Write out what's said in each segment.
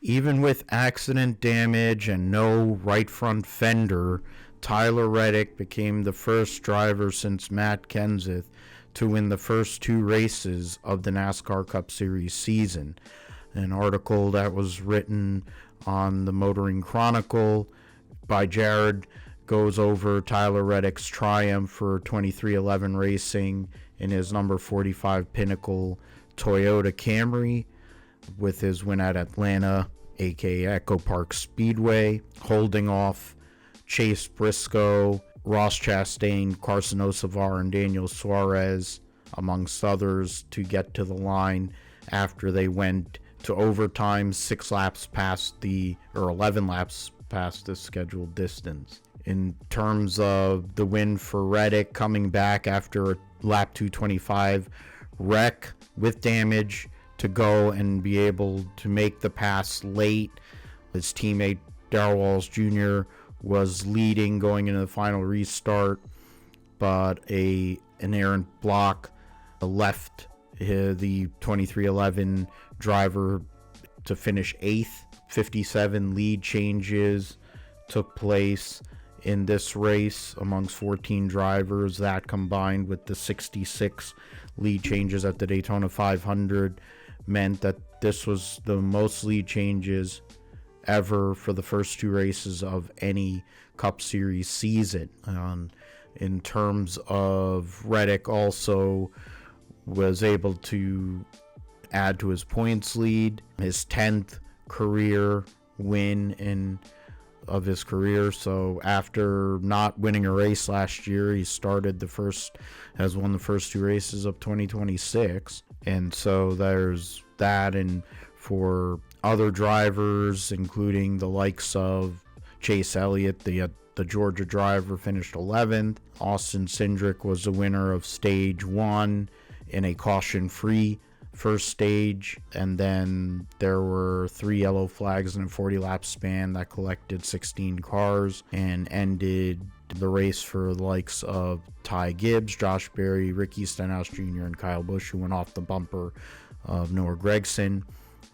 Even with accident damage and no right front fender, Tyler Reddick became the first driver since Matt Kenseth to win the first two races of the NASCAR Cup Series season. An article that was written on the Motoring Chronicle by Jared goes over Tyler Reddick's triumph for 2311 Racing in his number 45 Pinnacle Toyota Camry, with his win at Atlanta, aka Echo Park Speedway, holding off Chase Briscoe, Ross Chastain, Carson Osavar, and Daniel Suarez, amongst others, to get to the line after they went to overtime 11 laps past the scheduled distance. In terms of the win for Reddick, coming back after a lap 225 wreck with damage to go and be able to make the pass late. His teammate Darrell Walls Jr. was leading going into the final restart, but an errant block left the 2311 driver to finish 8th. 57 lead changes took place in this race amongst 14 drivers. That, combined with the 66 lead changes at the Daytona 500, meant that this was the most lead changes ever for the first two races of any Cup Series season. In terms of Reddick, also was able to add to his points lead, his 10th career win of his career. So after not winning a race last year, he has won the first two races of 2026. And so there's that. And for other drivers, including the likes of Chase Elliott, the Georgia driver, finished 11th. Austin Cindric was the winner of stage 1 in a caution-free first stage, and then there were 3 yellow flags in a 40-lap span that collected 16 cars and ended the race for the likes of Ty Gibbs, Josh Berry, Ricky Stenhouse Jr., and Kyle Busch, who went off the bumper of Noah Gragson.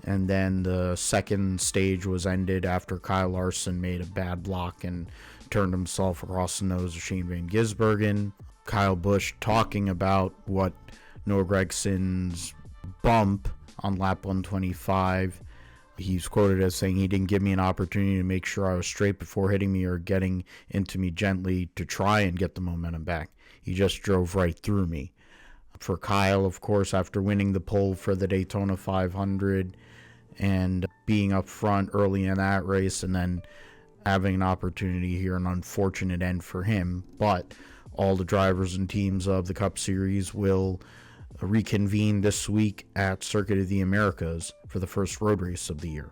And then the second stage was ended after Kyle Larson made a bad block and turned himself across the nose of Shane Van Gisbergen. Kyle Busch talking about what Noah Gregson's bump on lap 125. He's quoted as saying, "He didn't give me an opportunity to make sure I was straight before hitting me or getting into me gently to try and get the momentum back. He just drove right through me." For Kyle, of course, after winning the pole for the Daytona 500 and being up front early in that race, and then having an opportunity here, an unfortunate end for him. But all the drivers and teams of the Cup Series will reconvene this week at Circuit of the Americas for the first road race of the year.